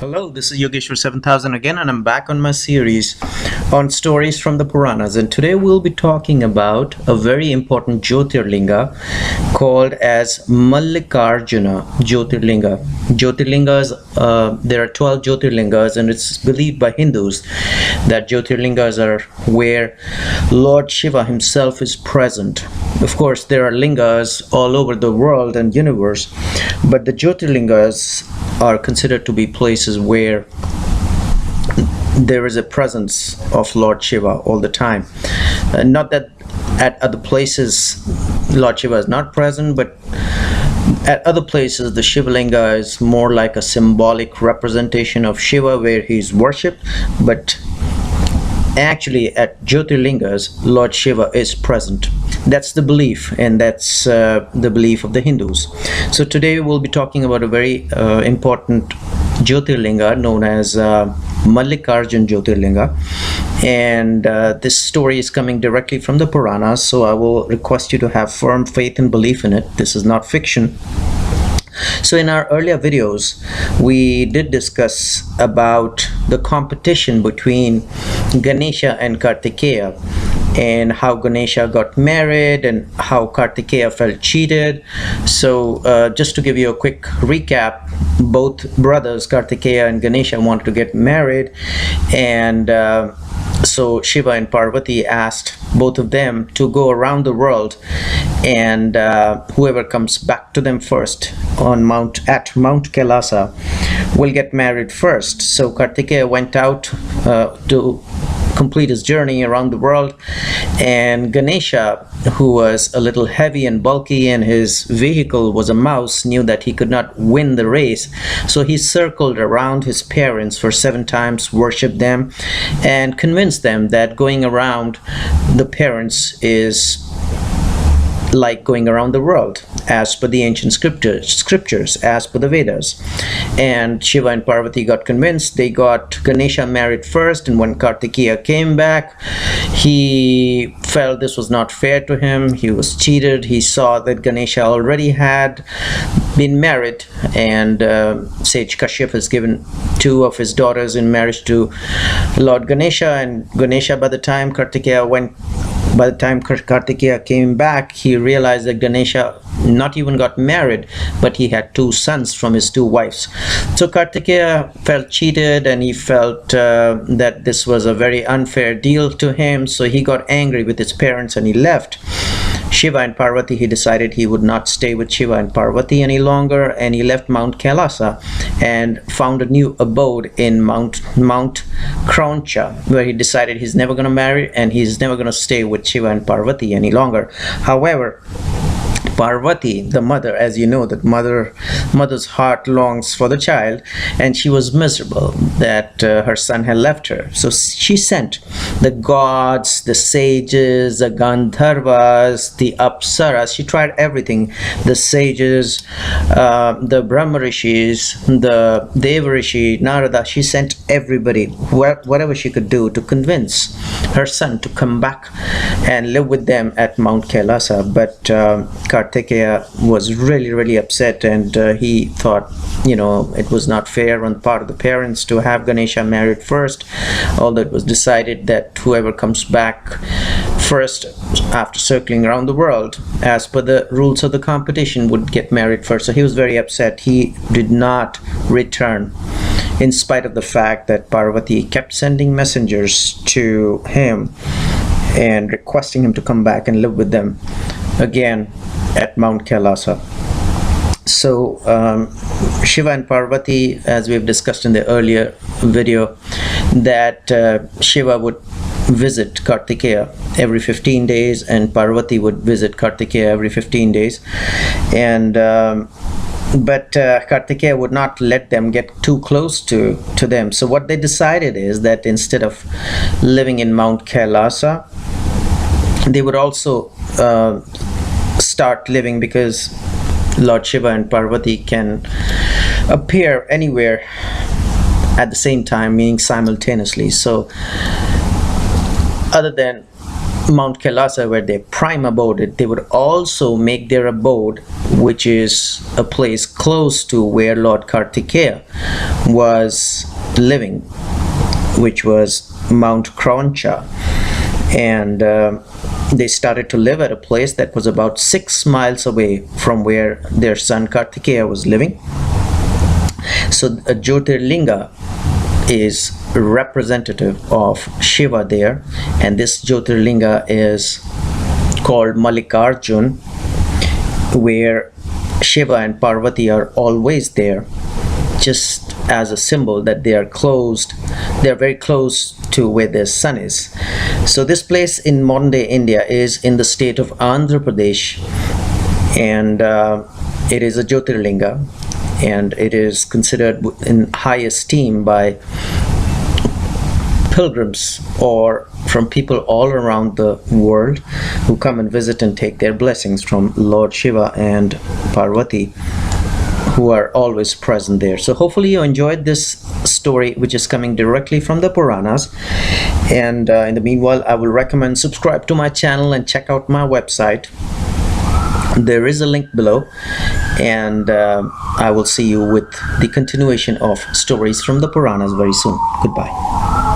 Hello, this is Yogeshwar 7000 again, and I'm back on my series on stories from the Puranas. And today we'll be talking about a very important Jyotirlinga called as Mallikarjuna Jyotirlinga. There are 12 Jyotirlingas, and it's believed by Hindus that Jyotirlingas are where Lord Shiva himself is present. Of course, there are lingas all over the world and universe, but the Jyotirlingas are considered to be places where there is a presence of Lord Shiva all the time. Not that at other places Lord Shiva is not present, but at other places the Shiva Linga is more like a symbolic representation of Shiva where he is worshipped, but actually at Jyotirlingas Lord Shiva is present. That's the belief, and that's the belief of the Hindus. So today we'll be talking about a very important Jyotirlinga known as Mallikarjuna Jyotirlinga, and this story is coming directly from the Puranas, so I will request you to have firm faith and belief in it. This is not fiction. So in our earlier videos, we did discuss about the competition between Ganesha and Kartikeya, and how Ganesha got married and how Kartikeya felt cheated. So just to give you a quick recap, both brothers Kartikeya and Ganesha wanted to get married, and so Shiva and Parvati asked both of them to go around the world, and whoever comes back to them first on Mount Kailasa will get married first. So Kartikeya went out to complete his journey around the world, and Ganesha, who was a little heavy and bulky and his vehicle was a mouse, knew that he could not win the race, so he circled around his parents for 7 times, worshipped them, and convinced them that going around the parents is like going around the world as per the ancient scriptures, as per the Vedas. And Shiva and Parvati got convinced. They got Ganesha married first, and when Kartikeya came back, he felt this was not fair to him. He was cheated. He saw that Ganesha already had been married, and Sage Kashyap has given 2 of his daughters in marriage to Lord Ganesha, and Ganesha, by the time Kartikeya came back, he realized that Ganesha not even got married, but he had 2 sons from his 2 wives. So Kartikeya felt cheated, and he felt that this was a very unfair deal to him, so he got angry with his parents and he left. Shiva and Parvati, he decided he would not stay with Shiva and Parvati any longer, and he left Mount Kailasa and found a new abode in Mount Krauncha, where he decided he's never going to marry and he's never going to stay with Shiva and Parvati any longer. However, Parvati, the mother, as you know, that mother's heart longs for the child, and she was miserable that her son had left her. So she sent the gods, the sages, the Gandharvas, the Apsaras. She tried everything. The sages, the Brahma Rishis, the Deva Rishi, Narada. She sent everybody, whatever she could do to convince her son to come back and live with them at Mount Kailasa. But Kartikeya was really upset, and he thought, it was not fair on the part of the parents to have Ganesha married first, although it was decided that whoever comes back first after circling around the world as per the rules of the competition would get married first. So he was very upset. He did not return, in spite of the fact that Parvati kept sending messengers to him and requesting him to come back and live with them again at Mount Kailasa. So Shiva and Parvati, as we've discussed in the earlier video, that Shiva would visit Kartikeya every 15 days and Parvati would visit Kartikeya every 15 days, and but Kartikeya would not let them get too close to them. So what they decided is that instead of living in Mount Kailasa, they would also start living, because Lord Shiva and Parvati can appear anywhere at the same time, meaning simultaneously. So other than Mount Kailasa, where their prime abode, they would also make their abode, which is a place close to where Lord Kartikeya was living, which was Mount Kroncha. And they started to live at a place that was about 6 miles away from where their son Kartikeya was living. So a Jyotirlinga is representative of Shiva there, and this Jyotirlinga is called Mallikarjun, where Shiva and Parvati are always there, just as a symbol that they are very close to where their son is. So this place in modern day India is in the state of Andhra Pradesh, and it is a Jyotirlinga, and it is considered in high esteem by pilgrims or from people all around the world who come and visit and take their blessings from Lord Shiva and Parvati, who are always present there. So hopefully you enjoyed this story, which is coming directly from the Puranas. And in the meanwhile, I will recommend subscribe to my channel and check out my website. There is a link below, and I will see you with the continuation of stories from the Puranas very soon. Goodbye.